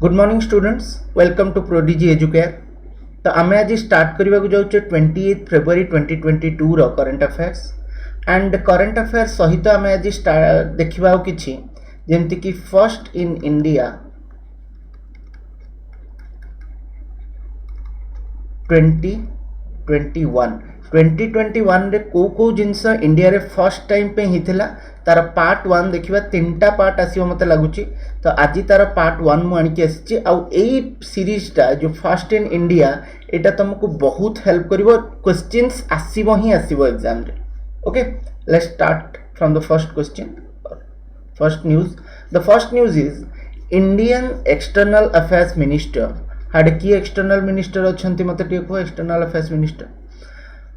Good morning students, welcome to Prodigy Educare. तो आम आज स्टार्ट करने को जाऊँ 28 February 2022 current affairs and current affairs सहित आम आज देखा कि जमती कि फर्स्ट इन इंडिया 2021 रे को जिनस इंडिया रे फर्स्ट टाइम पे ही थिला तार पार्ट 1 देखिबा तीनटा पार्ट आसीबो मते लागुची। तो आज तार पार्ट 1 मु आनी के आसी आ एई सीरीज टा जो फर्स्ट इन इंडिया एटा तुमको बहुत हेल्प करिवो, क्वेश्चंस आसीबो ही आसीबो एग्जाम रे। Okay, let's start from the first question. First news, the first news is Indian external affairs minister had key external minister अच्छंती मते टिको external affairs minister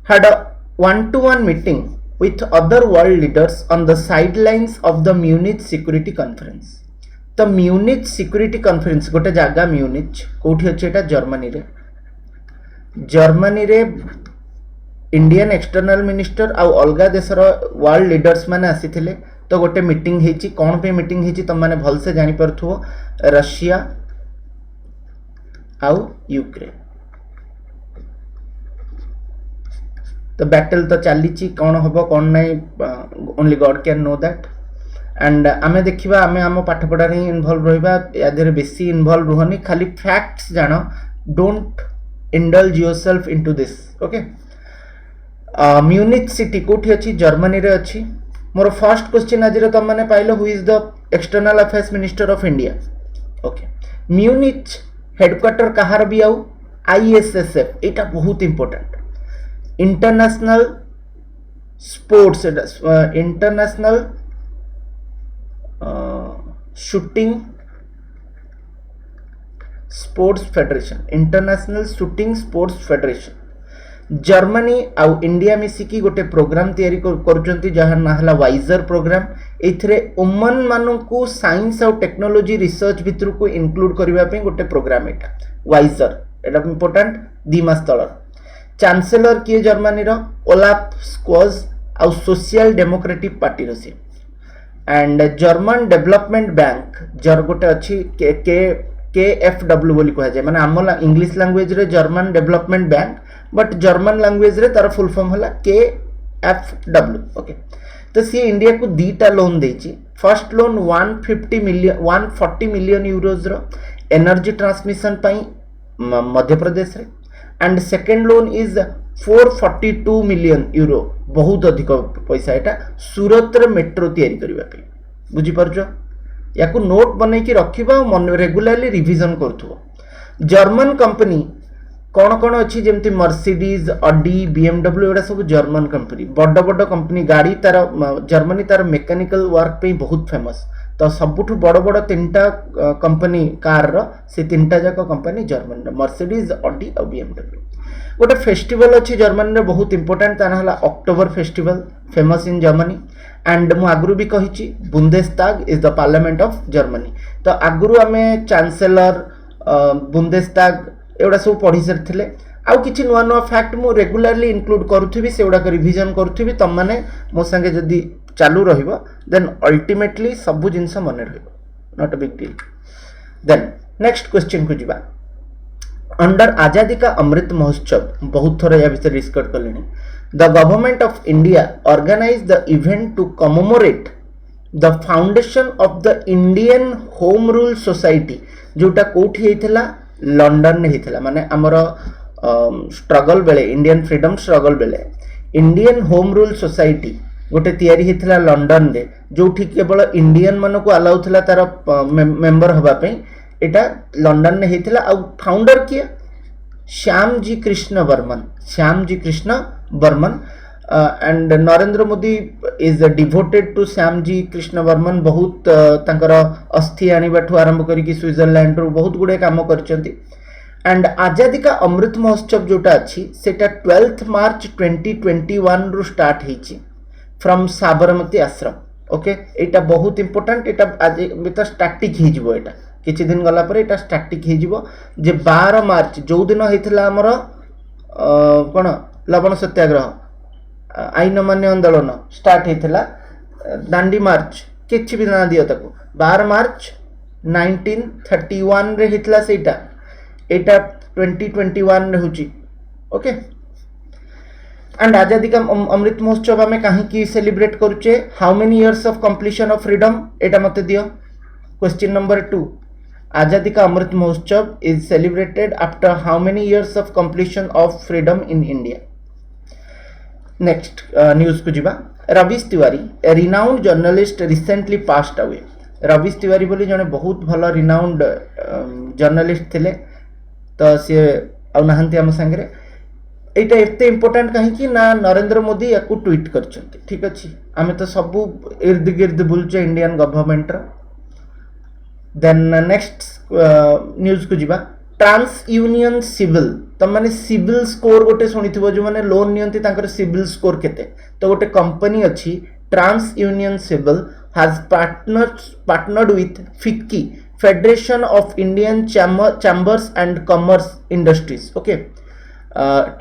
had a one-to-one meeting with other world leaders on the sidelines of the Munich security conference। तो Munich security conference गोटे जगह Munich कोठी अछि एटा Germany रे Indian external minister आ अलगा देशर वर्ल्ड लीडर्स माने आसीथिले। तो गोटे मीटिंग हेची, कोन पे मीटिंग हेची तुम माने भल से जानि परथुओ, रशिया आउ यूक्रेन। तो बैटल तो चली कौन हम कौन ना, only God can know that. And आमे देखिबा आमे आम पाठ पढ़ा ही इन्वॉल्व रहिबा, यादेर बेसी इन्वॉल्व रहनी, खाली फैक्ट्स जानो, don't indulge yourself into this. Okay, Munich city कोठी अछि, जर्मनी रे अछि। मोर फर्स्ट क्वेश्चन आज रे तुम माने पाइलो, who is the external affairs minister of India. Okay, Munich headquarters कहार भी आउ आईएसएसएफ, एटा बहुत important, international sports international shooting sports federation, international shooting sports federation. Germany आउ इंडिया मिसिकी गोटे प्रोग्राम तैयारी करुचंती जहार ना हला वाइजर प्रोग्राम। एथिरे वुमन मानकू साइंस और टेक्नोलॉजी रिसर्च भितर को इंक्लूड करबा पे गोटे प्रोग्राम एटा वाइजर, एटा इंपोर्टेंट। 2 मास तलर चांसेलर किए जर्मनी रो ओलाफ स्क्वाज आउ सोशल डेमोक्रेटिक पार्टी रो से। एंड जर्मन डेवलपमेंट बैंक जर गोटे अछि KFW बोली कहा जाए, माने आम इंग्लिश लैंग्वेज रे German development bank, but German language रे तार फुल फॉर्म हला KFW। ओके, तो सी इंडिया को दीटा लोन देची। फर्स्ट लोन 140 मिलियन यूरोज रो एनर्जी ट्रांसमिशन पाई मध्य प्रदेश रे। And second loan is 442 million euro, बहुत अधिक पैसा एटा, सूरत रे मेट्रो तैयारी करबा पे। बुझी परछो, या को नोट बनै कि रखिबा मन रेगुलरली रिवीजन करथुओ। जर्मन कंपनी कौन अच्छी जमती मर्सिडीज, ऑडी, BMW, एटा सब जर्मन कंपनी, बड़ बड़ कंपनी गाड़ी तार जर्मनी तार मेकानिकल वर्क पे बहुत फेमस। तो सबुठ बड़ बड़ 3टा कंपनी कार रो, से 3टा जाक कंपनी जर्मन, मर्सिडीज, ऑडी और BMW। गोटे फेस्टिवल अच्छी जर्मनी रे बहुत इंपोर्टेंट, ताना हला October festival, famous in Germany. And मु आगुरु भी कहिची Bundestag is the parliament of Germany. तो आगुरु आमे चांसेलर, बुंदेस्ताग एवडा सब पढ़ी सारथिले। आउ किछि नुआ नुआ फैक्ट मु रेगुलरली इंक्लूड करूथिबी, सेवडा को रिवीजन करूथिबी। तम माने मो संगे जदी चालू रहिबो देन अल्टीमेटली सब जिंस मन रहिबो, not a big deal. Then next question को जिबा। अंडर आजादी का अमृत महोत्सव, बहुत थोड़ा या विषय डिस्कस कर लेनी। The government of India organise the event to commemorate the foundation of the Indian home rule society, जोटा कोठी हेथिला, लंडन ने हेथिला। माने हमर स्ट्रगल बेले, इंडियन फ्रीडम स्ट्रगल बेले इंडियन होम रूल सोसाइटी गोटे तैयारी हेथिला लंडन रे, जोठी केवल इंडियन मानको को अलाउ थिला तार मेंबर हबा पे। एटा लंडन ने हेथिला। आ फाउंडर किए Shyamji Krishna Barman, Shyamji Krishna Barman. And Narendra Modi is devoted to Shyamji Krishna Barman. बहुत तांकर अस्थि आनिबाठू आरंभ करिकि स्विट्जरलैंड रो बहुत गुडे काम करचंती। एंड आजादी का अमृत महोत्सव जोटा अच्छी सेटा 12 मार्च 2021 रू स्टार्ट हेची फ्रॉम साबरमती आश्रम। ओके, एटा बहुत इंपोर्टेंट, एटा आज तो स्टैटिक हे जिवो, एटा किछि दिन गला पर एटा स्टैटिक हे जिवो। जे 12 मार्च जो दिन हेथिला हमर कोन लवण सत्याग्रह, आईन मान्य आंदोलन स्टार्ट हेथिला, दांडी मार्च किछि भी ना दियो ताको 12 मार्च 1931 रे हितला सेटा एटा 2021 रे होची ओके। एंड आजादी का अमृत महोत्सव आम कहीं सेलिब्रेट करुचे how many years of completion of freedom एटा मते दियो। क्वेश्चन नंबर 2 आजादी ka Amrit Mahotsav is celebrated after how many years of completion of freedom in India. Next news को जीवा Ravish Tiwari a renowned journalist recently passed away. Ravish Tiwari बोली जने बहुत भल रिनाउंड जर्नलिस्ट थिले तो सी आ नहांती आम सांगे एटा एते इंपोर्टेंट कहीं ना नरेंद्र मोदी या ट्वीट करछंती ठीक अच्छे आम तो सबू इर्द गिर्द बुलचे इंडियन गवर्नमेंट रो। देन नेक्स्ट न्यूज को जीवा ट्रांस यूनियन सिविल तुम मैंने सिविल स्कोर गोटे शुणी जो मैंने लोन नियंती तांकर सिविल स्कोर केते तो गोटे कंपनी अच्छी TransUnion CIBIL has partnered with FICCI Federation of Indian Chambers and Commerce Industries okay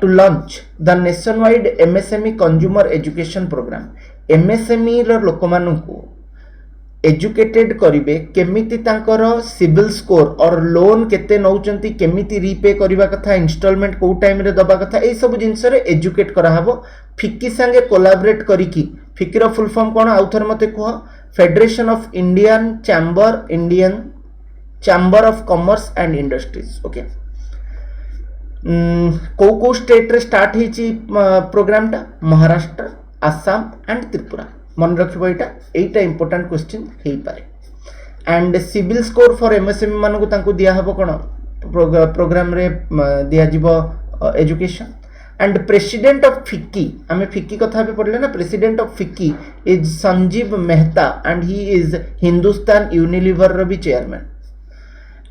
to launch the nationwide MSME consumer education program। MSME लोक मानू एजुकेटेड करिवे केमिति तांकर सिविल स्कोर और लोन केते नौचंती केमिति रीपे करबा कथा इंस्टॉलमेंट को टाइम रे दबा कथा ए सब जिंस रे एजुकेट करा हबो फिक्की संगे कोलैबोरेट करिकी। फिक्की रो फुल फॉर्म कोन आउथर मते कह federation of Indian chamber of commerce and industries okay. को स्टेट रे स्टार्ट होची प्रोग्राम टा महाराष्ट्र आसाम एंड त्रिपुरा मन रखिबो एटा इंपोर्टेंट क्वेश्चन हेई पारे। And CIBIL score for MSME मानकु तांकु दिया हबो कोन प्रोग्राम रे दिया जिवो education. And president of FICCI आमे फिक्की कथा भी पढ़ले ना president of FICCI is Sanjiv Mehta and he is Hindustan Unilever रो भी चेयरमैन।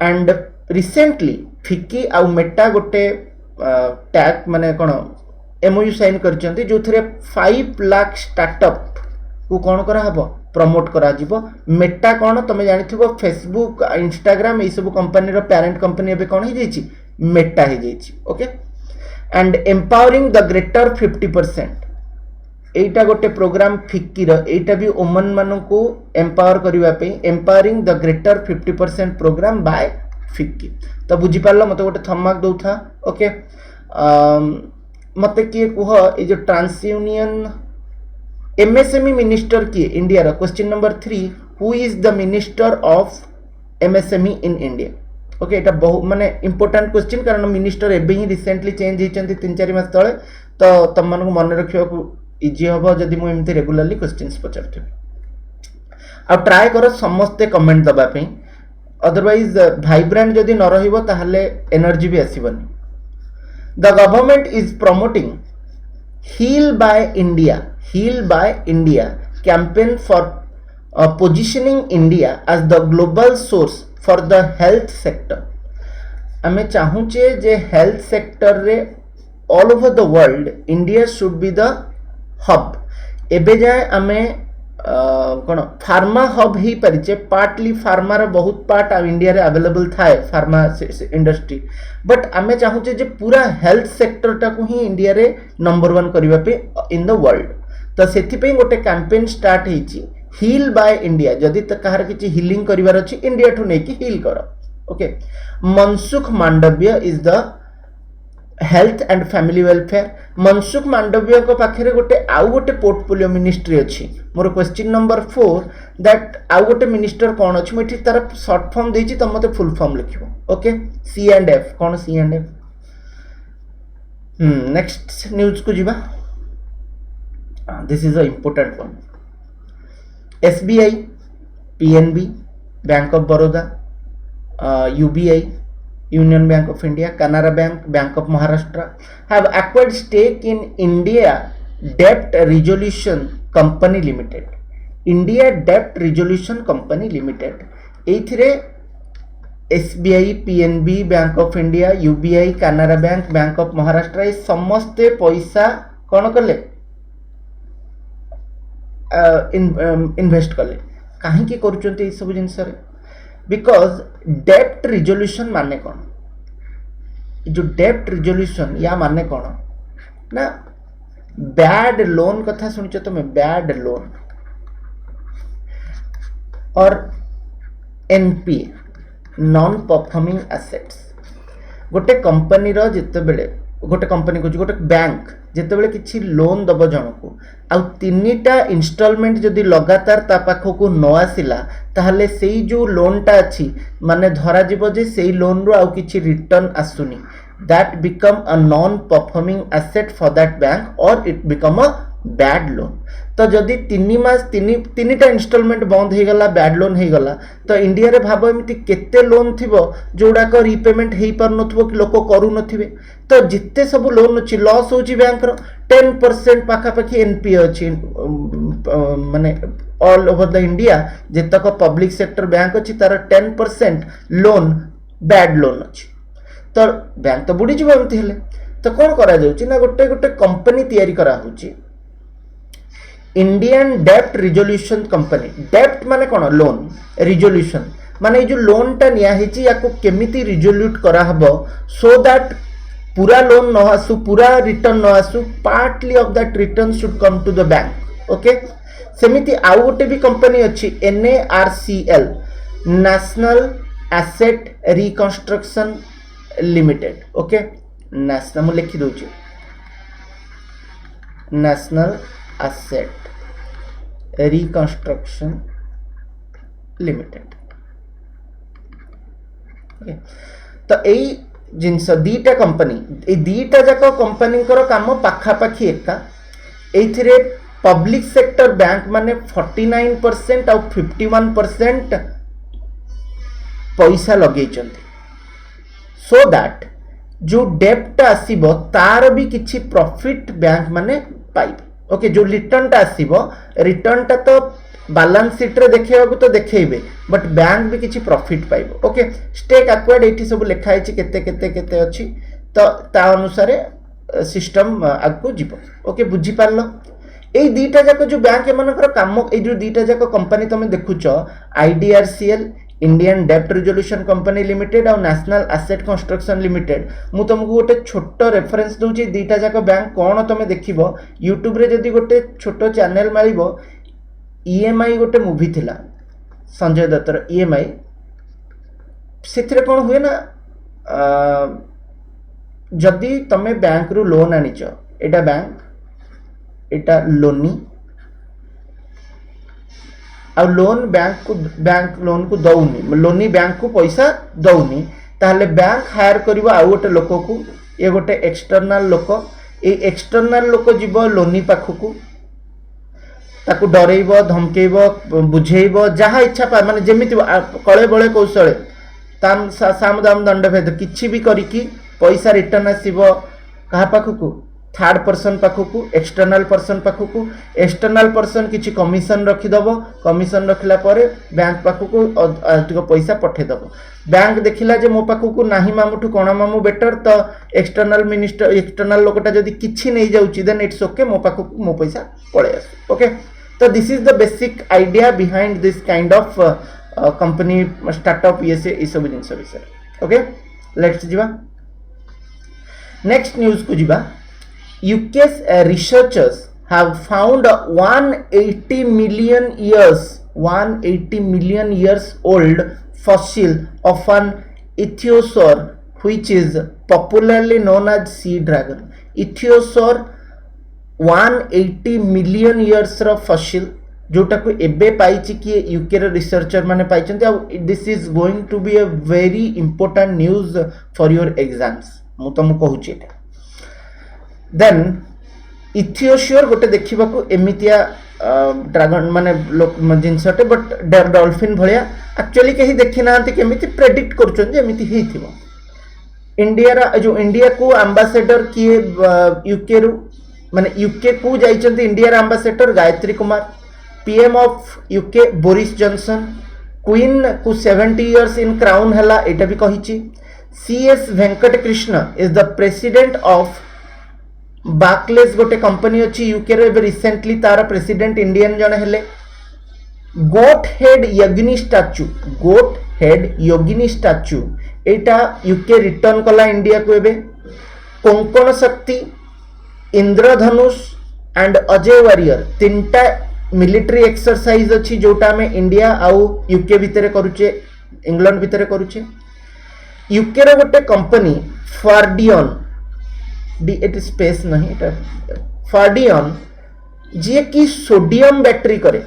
एंड रिसेंटली फिक्की आउ मेटा गोटे टैग माने कोन एमओयू साइन करचंती जो थरे 5 लाख स्टार्टअप को कोन करा हबो प्रमोट करा जिवो। मेटा कोन तमे जानिथिबो फेसबुक इंस्टाग्राम ए सब कंपनी रो पेरेंट कंपनी एबे कोन ही जाईची मेटा ही जाईची okay. And empowering the greater 50% एटा गोटे प्रोग्राम फिक्की रो एटा भी वुमेन मानन को एम्पावर करिवा पे empowering the greater 50% programme by FICCI. तो बुझी पारलो मते गोटे थम्माक दउ था ओके। मते किए कुह ए जो ट्रांस यूनियन एमएसएमई मिनिस्टर किए इंडिया रो। Question number 3 who is the minister of MSME in India okay. एटा बहुत माने इंपोर्टेंट क्वेश्चन कारण मिनिस्टर एबे ही रिसेंटली चेंज हेचंती 3-4 मास तळे तो तम मानको मन रखियो को इजी हबो जदी मु एमते रेगुलरली क्वेश्चंस पचरथि। आ ट्राई करो समस्त कमेंट दबा पे अदरवाइज वाइब्रेंट जदि न रहिबो ताहले एनर्जी भी आसीबनी। The government is promoting heal by India campaign for positioning India as the global source for the health sector. आमे चाहूचे जे हेल्थ सेक्टर रे all over the world India should be the hub. एबे जाए आमे कौन फार्मा हब ही परिचे पार्टली फार्मा रे बहुत पार्ट आ इंडिया रे अवेलेबल थाए फार्मा इंडस्ट्री बट आमे चाहूचे जे पूरा हेल्थ सेक्टर टा को ही इंडिया रे नंबर 1 करबा पे इन द वर्ल्ड। तो सेथि पे गोटे कैंपेन स्टार्ट हेची हील बाय इंडिया जदि त कहार किछि हीलिंग करिवार अछि इंडिया ठु नै कि हील करो okay. Mansukh Mandaviya is the health and family welfare. Mansukh Mandaviya को पाखरे गोटे आउ गोटे पोर्टफोलियो मिनिस्ट्री अछि। मोर क्वेश्चन नंबर 4 दैट आउ गोटे मिनिस्टर कोन अछि मिठी तार शॉर्ट फॉर्म देछि त मते फुल फॉर्म लिखिबो ओके। सी एंड एफ कोन C and F next news को जीवा। This is a important one. SBI PNB bank of Baroda UBI Union Bank of India, Canara Bank, Bank of Maharashtra have acquired stake in India Debt Resolution Company Limited. India Debt Resolution Company Limited. एथिरे SBI, PNB, Bank of India, UBI, Canara Bank, Bank of Maharashtra ये समस्ते पैसा कौन कले invest कले कहीं की करूचंते ये सब जिनस रे बिकॉज डेप्ट रिजोल्यूशन माने कौन जो डेप्ट रिजोल्यूशन या माने कौन ना बैड लोन कथा सुनिଛ तुम्हें बैड लोन और एनपीए नॉन परफॉर्मिंग एसेट्स गोटे कंपनी रो जितेबेले गोटे कंपनी को गोटे बैंक जितेबेले किसी लोन दब जनकू आउ तीनिटा इनस्टॉलमेंट जदि लगातार ता पाखकू न आसिला ताहले सेई जो लोनटा अच्छी माने धरा जीव जे सेई लोन रो आउ किछि return आसुनी that become a non performing asset for that bank or it become a bad loan तो जदि 3 मास तीनिटा इनस्टॉलमेंट बंद हो गला बैड लोन हो गला तो इंडिया रे भाव एमती केते लोन थिबो जोडा को रीपेमेंट हेई पार नथबो कि लोक करू नथिबे तो जिते सब लोन अछि लॉस होची बैंक रो 10% पाखा पाखी एनपीए अछि माने ऑल ओवर द इंडिया जेतक पब्लिक सेक्टर बैंक अछि तार 10% लोन बैड लोन अछि तो बैंक तो बुड़ी जीव एमती हेले तो कौन करा जाउची ना गोटे गोटे कंपनी तैयारी करा होची इंडियन डेप्ट रिजोल्यूशन कंपनी डेप्ट माने कौन लोन रिजोल्यूशन माने जो लोन टा निया हेची याको केमिति रिजोल्यूट करा हबो सो दैट पूरा लोन न आसु पूरा रिटर्न न आसु partly of that return should come to the bank okay सेमिति आउ गोटे भी कंपनी अछि NARCL national asset reconstruction limited okay national मु लिखि दउची national asset reconstruction limited okay तो एई जिनस दीटा कंपनी ए दीटा जाको कंपनी कर काम पाखा पाखी एका एथिरे पब्लिक सेक्टर बैंक माने 49% और 51% पैसा लगे चंती सो दैट जो डेप्ट आसीबो तार भी किछि प्रॉफिट बैंक माने पाइबे ओके जो रिटर्न टा आसीबो रिटर्न टा तो बैलेंस शीट रे देखैबो तो देखैबे बट बैंक भी किछि प्रॉफिट पाइबो ओके स्टेक एक्वायर्ड एठी सब लिखा है केते केते केते अछि तो ता अनुसार सिस्टम आगु जीवो ओके बुझी पारलो ए दीटा जाको जो बैंक एमानकर काम ए जो दीटा जाको कंपनी तमे देखुचो IDRCL इंडियन डेप्ट रिजोल्यूशन कंपनी लिमिटेड और नेशनल एसेट कंस्ट्रक्शन लिमिटेड मु तुमको गोटे छोट रेफरेंस दूची दीटा जाको बैंक कौन तुम देखिबो यूट्यूब रे जदी गोटे छोट चैनल मारिबो EMI गोटे मूवी थिला संजय दत्तर EMI सेथरे कोन हुए ना जदी तमे बैंक रु लोन आनिचो एटा बैंक एटा लोनी आ लोन बैंक लोन को दौनी लोनी बैंक को पैसा दौनी ताहले बैंक हायर करिवो आ गोटे लोक को ये गोटे एक्सटर्नल लोक ए एक्सटर्नल लोक जीव लोनी पाखकू ताकू डरेइबो धमकेइबो बुझेइबो जहाँ इच्छा पा माने जेमिति कळे बळे कौशले ताम साम दाम दंड भेद किछि भी करिकी पैसा रिटर्न आसीबो कहा पाखकू थर्ड पर्सन पाखकू एक्सटर्नल पर्सन पाखकू एक्सटर्नल पर्सन किछि कमिशन रखिदबो कमिशन रखला परे बैंक पाखकू अधिक पैसा पठेदबो बैंक देखिला जे मो पाखकू नाही मामुठू कोना मामू बेटर तो एक्सटर्नल मिनिस्टर एक्सटर्नल लोकटा जदी किछि नै जाउची देन इट्स ओके मो पाखकू मो पैसा पळे आस ओके तो this is the basic idea behind this kind of company startup ये सब जिनस विषय ओके लेट्स जीवा नेक्स्ट न्यूज को जीवा UK's researchers have found a 180 million years old fossil of an ichthyosaur which is popularly known as sea dragon. Ichthyosaur 180 million years row fossil जोटा को एबे पाइछि कि यूके रे रिसर्चर माने पाइछन्ते आ this is going to be a very important news for your exams मु तुम कहूछि एटा देन इथियोशियर गोटे देखा एमितिया ड्रागन माने जिनसटे बट डॉल्फिन भलिया एक्चुअली कहीं देखी ना केमिति प्रेडिक्ट करछन जे एमिति हेथिबो इंडिया जो इंडिया को एम्बेसडर किए यूके रु माने यूके को जाइछन्ते इंडिया रा ambassador Gayatri Kumar PM of UK Boris Johnson queen को 70 इयर्स इन क्राउन हला एटा भी कहिछि CS Venkat Krishna is the president of Barclays गोटे कंपनी अच्छी यूके रे रिसेंटली तार प्रेसिडेंट इंडियन जन हेले गोट हेड योगिनी स्टैच्यू एटा यूके रिटर्न कला इंडिया को एबे कोंकण शक्ति इंद्रधनुष एंड अजय वॉरियर तीनटा मिलिट्री एक्सरसाइज अच्छी जोटा में इंडिया आउ यूके भितर करूचे इंग्लैंड भितर करुचे यूके रो गोटे कंपनी फार्डियन डी एट स्पेस नहीं एटा फार्डियन जी कि सोडियम बैटरी करे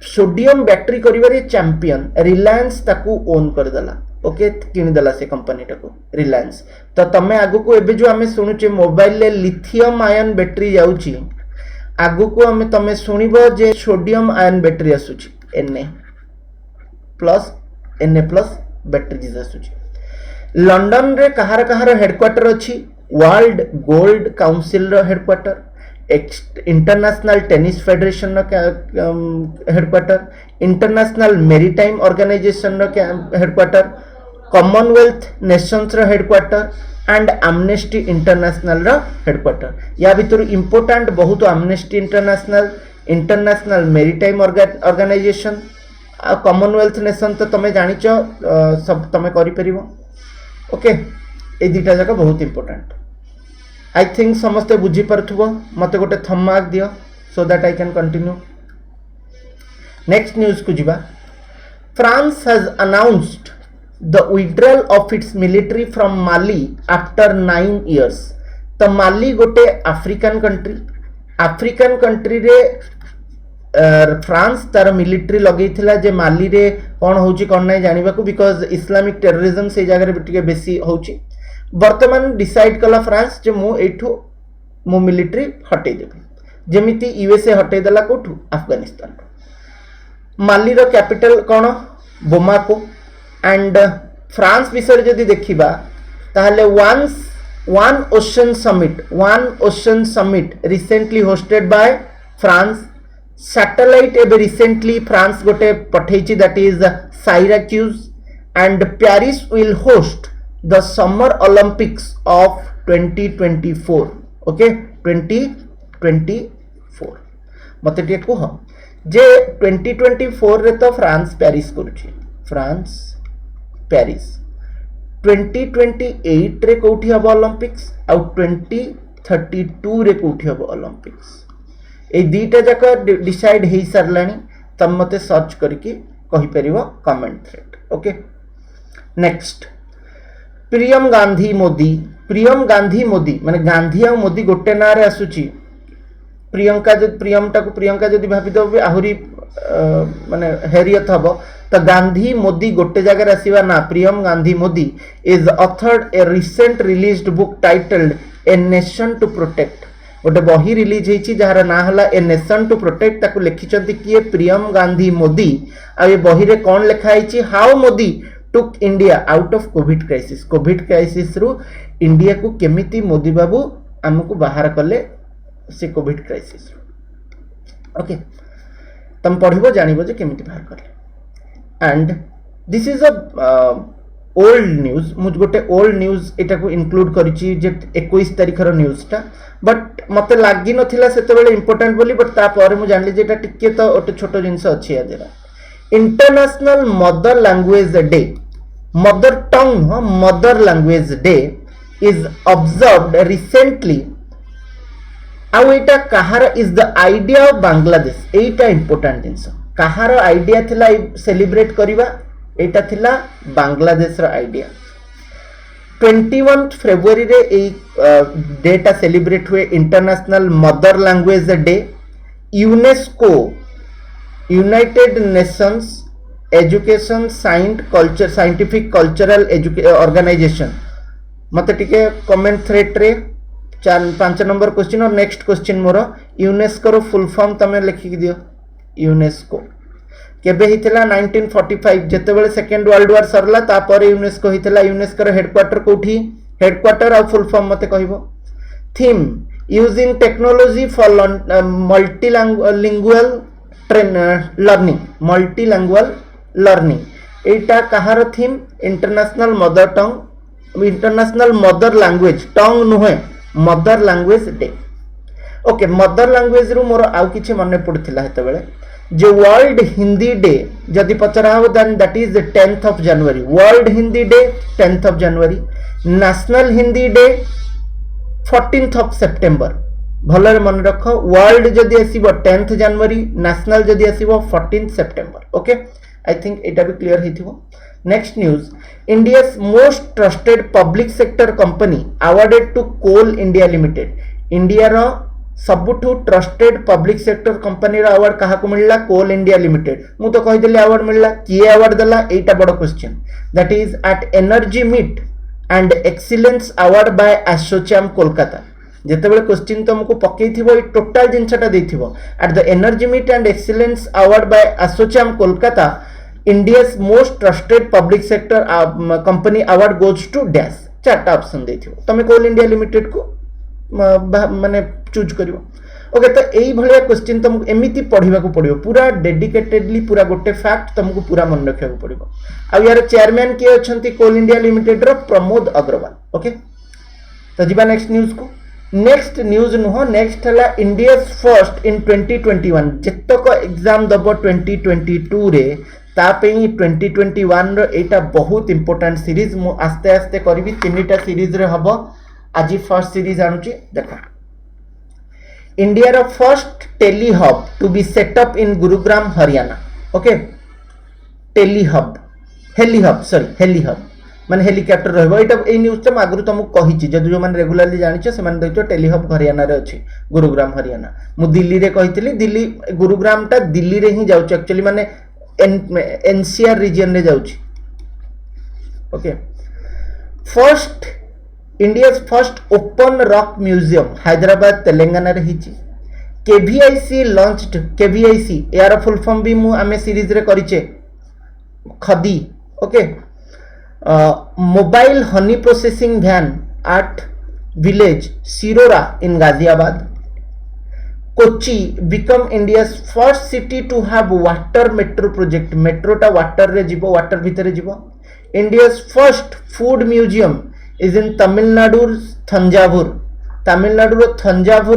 सोडियम बैटरी करिबारे चैंपियन रिलायंस ताकू ओन कर देला ओके किनिदेला से कंपनी टाको रिलायंस तो तमे आगु को एबे जो हमें सुनुचे मोबाइल ले लिथियम आयन बैटरी जाउची आगु को हमें तमे सुनिबो जे सोडियम आयन बैटरी आसुची Na प्लस बैटरी आसुची लंडन रे कहार कहार हेडक्वार्टर अछि वर्ल्ड गोल्ड काउंसिल रो headquarter International Tennis Federation headquarter International Maritime Organisation headquarter Commonwealth Nations headquarter and Amnesty International headquarter या भीतर इंपोर्टेंट बहुत Amnesty International International Maritime Organisation Commonwealth Nation तो तुम्हें जानिच सब तुम्हें करिपरिबो ओके ए दुटा जाक बहुत इंपोर्टेंट आई थिंक समस्ते बुझी पार्थुबो मते गोटे थंब मार्क दियो so that I can continue next news को जिबा France has announced the withdrawal of its military from Mali after 9 years तो माली गोटे अफ्रीकन कंट्री रे फ्रांस तार मिलिट्री लगे जे माली रे कौन होची कौन नहीं जानिबा को बिकॉज इस्लामिक टेररिज्म से जगह रे बेसी होची वर्तमान डिसाइड कला फ्रांस जे मु एठू मो मिलिट्री हटे देबी जेमिति यूएसए हटे देला कोठू अफगानिस्तान माली रो कैपिटल कौन बोमाको एंड फ्रांस विषय जदि देखिबा ताहले one ocean summit recently hosted by France satellite एबे रिसेंटली फ्रांस गोटे पठेची that is Syracuse and Paris will host the summer Olympics of 2024 okay 2024 मते टे कह जे 2024 रे तो फ्रांस पेरिस करूची फ्रांस पेरिस 2028 रे कोठी हबो ओलंपिक्स आ 2032 रे कोठी हबो ओलंपिक्स ए दीटा जाक डिसाइड हे सरलानी तब मते सर्च करके कहि परिबो कमेंट थ्रेड ओके नेक्स्ट प्रियम गांधी मोदी माने गांधी आ मोदी गोटे ना रे आसुची प्रियंका जदि भाबी दबे आहुरी माने हेरियत हबो तो गांधी मोदी गोटे जगह आसीबा ना Priyam Gandhi Modi is authored a recent released book titled a nation to protect गोटे बही रिलीज होती जार ना हला ए नेशन टू प्रोटेक्ट ताकू लिखिछंती किए प्रियम गांधी मोदी आ ये बही रे कोन लिखा हिची how Modi took India out of Covid crisis रु इंडिया को केमिति मोदी बाबू हमकु बाहर कले से कोविड क्राइसिस ओके तुम पढ़िबो जानिबो जे केमिति बाहर कले and this is a old news मुझ गोटे ओल्ड न्यूज एटा को इंक्लूड करिछि जे 21 तारिख रो न्यूज टा बट मते लागि नथिला सेते बेले इंपोर्टेंट बोली बट ता परे मु जानली जे एटा टिके तो ओटे छोटो जिंस अछि आदेरा international mother language day mother tongue mother language day is observed recently आउ एटा कहार is the idea of Bangladesh एटा इंपोर्टेंट जिंस कहार आइडिया थिला सेलिब्रेट करिवा एटा थिला बांग्लादेश रो आइडिया 21 फेब्रुआरी रे ए डेटा सेलिब्रेट हुए international mother language day UNESCO United Nations educational scientific cultural organization मते टिके कमेंट थ्रेड रे 5 नंबर क्वेश्चन और नेक्स्ट क्वेश्चन मोर यूनेस्को रो फुल फॉर्म तमे लिखि दियो यूनेस्को केबे हितला 1945 जेते बेले सेकंड वर्ल्ड वॉर सरला ता परे यूनेस्को हितला यूनेस्को रो हेडक्वार्टर कोठी हेडक्वार्टर आ फुल फॉर्म मते कहिबो theme using technology for multilingual learning एटा कहार theme international mother language tongue नुहे mother language day okay mother language रु मोर आउ किछि मने पड़थिला हेते बेले जो वर्ल्ड हिंदी डे जदि पचरा हो then that is 10th of January world Hindi day 10th of January national Hindi day 14th of September भलरे मन रख वर्ल्ड जदि आसीबो 10th जनवरी नेशनल जदि आसीबो 14th September okay I think एटा भी क्लियर हेथिबो next news India's most trusted public sector company awarded to Coal India limited India रो सबुठु ट्रस्टेड पब्लिक सेक्टर कंपनी रो अवार्ड कहा को मिलला कोल इंडिया लिमिटेड मु तो कहि देले अवार्ड मिलला किए अवार्ड दला एटा बड़ question that is at energy meet and excellence award by ASSOCHAM Kolkata जेतेबेले क्वेश्चन तुमको पकई थिबो ई टोटल जिंसटा देथिबो at the energy meet and excellence award by ASSOCHAM Kolkata India's most trusted public sector company award goes to dash चारटा option देथिबो तमे कोल इंडिया लिमिटेड को माने चूज करिवो ओके तो एई भलिया क्वेश्चन तुमको एमिति पढिबा को पड़िबो पूरा डेडिकेटेडली पूरा गोटे फैक्ट तुमको पूरा मन रखिया को पड़िबो आ यार चेयरमैन के अछंती कोल इंडिया लिमिटेड रो प्रमोद अग्रवाल ओके तो जिबा नेक्स्ट न्यूज को नेक्स्ट न्यूज नुह नेक्स्ट हला इंडिया's फर्स्ट इन 2021 जेतक एग्जाम दबो 2022 रे ता पे 2021 रो एटा बहुत इंपोर्टेंट सीरीज मु आस्ते आस्ते करबी तीनटा सीरीज रे हबो आज फर्स्ट सीरीज आणुची देखो इंडिया रो first tele hub to be set up in Gurugram Haryana okay tele hub heli hub sorry heli hub माने हेलिकॉप्टर रहबो एटा ए न्यूज त आगरु तुमको कहिची जदि जो माने रेगुलरली जानिछ से माने देखियो टेली हब हरियाणा रे अछि गुरुग्राम हरियाणा मु दिल्ली रे कहितली दिल्ली गुरुग्राम ता दिल्ली रे ही जाउछ एक्चुअली माने एनसीआर रीजन रे जाउछ okay first India's first open rock museum Hyderabad Telangana रे हिची केवीआईसी लॉन्च्ड केवीआईसी यार फुल फॉर्म भी मु आमे सीरीज रे करिचे Khadi okay mobile honey processing van at village Sirora in Ghaziabad Kochi become India's first city to have water metro project मेट्रोटा वाटर रे जीवो वाटर भीतर जीवो India's first food museum is in Tamil Nadu Thanjavur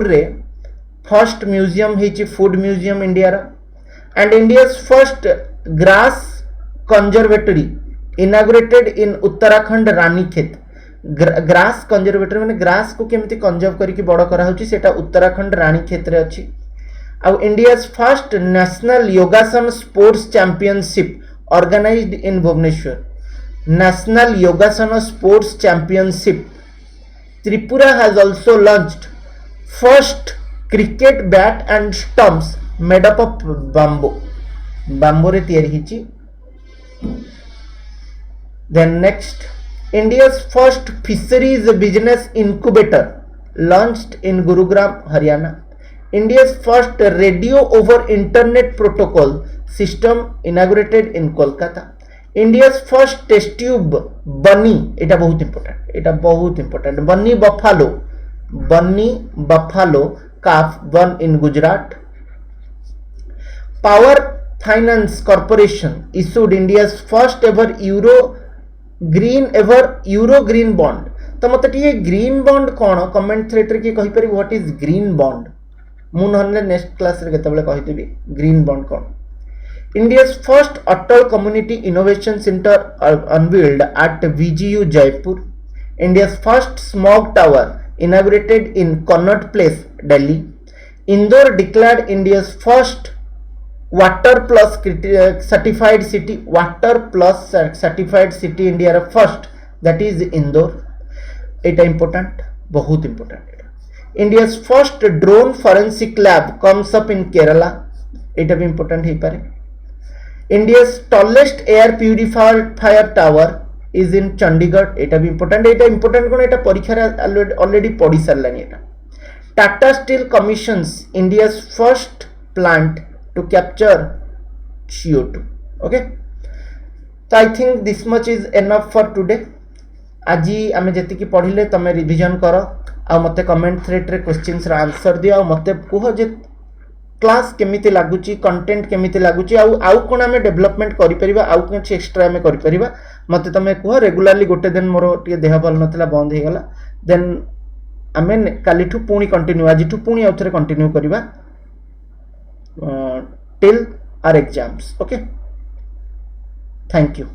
रे फर्स्ट म्यूजियम हेची फूड म्यूजियम इंडिया रा and India's first grass conservatory inaugurated in Uttarakhand Ranikhet grass conservatory माने grass को केमिति कंजर्व करके बड़ करा होची सेटा उत्तराखंड रानीखेत रे अछि आ India's first national yogasana sports championship organized in Bhubaneswar national yogasana sports championship Tripura has also launched first cricket bat and stumps made up of bamboo रे तयारी हिची then next India's first fisheries business incubator launched in Gurugram Haryana India's first radio over internet protocol system inaugurated in Kolkata India's first test tube bunny eta बहुत important bunny buffalo calf born in Gujarat Power Finance Corporation issued India's first ever euro green bond तो मत टिके green bond कोन comment thread रे की कहि परि what is green bond मु नहले नेक्स्ट क्लास रे केतबेले कहि देबी ग्रीन बॉन्ड कोन India's first Atal community innovation centre unveiled at VGU Jaipur India's first smog tower inaugurated in Connaught Place Delhi Indore declared India's first water plus certified city India रा first that is Indore एटा important बहुत important India's first drone forensic lab comes up in Kerala एटा भी important हे पारे India's tallest air purifier tower is in Chandigarh एटा भी important कोन एटा परीक्षा रे ऑलरेडी पढ़ी सरलानी एटा Tata steel commissions India's first plant to capture CO2 okay so I think this much is enough for today आज आमे जति की पढ़िले तमे रिवीजन करो आ मते कमेंट थ्रेड रे क्वेश्चंस रा आंसर दिया आ मते कुह जे क्लास केमिति लागुची कंटेंट केमिति लागुची आ कोन आमे डेवलपमेंट करि परिबा आ कुछ एक्स्ट्रा आमे करि परिबा मते तमे कुह रेगुलरली गोटे दिन मोर टिके देह भल नथिला बंद हे गला देन आमे कालीठू पुनी कंटिन्यू आजिठू पुनी आउथरे कंटिन्यू करिबा till our exams okay thank you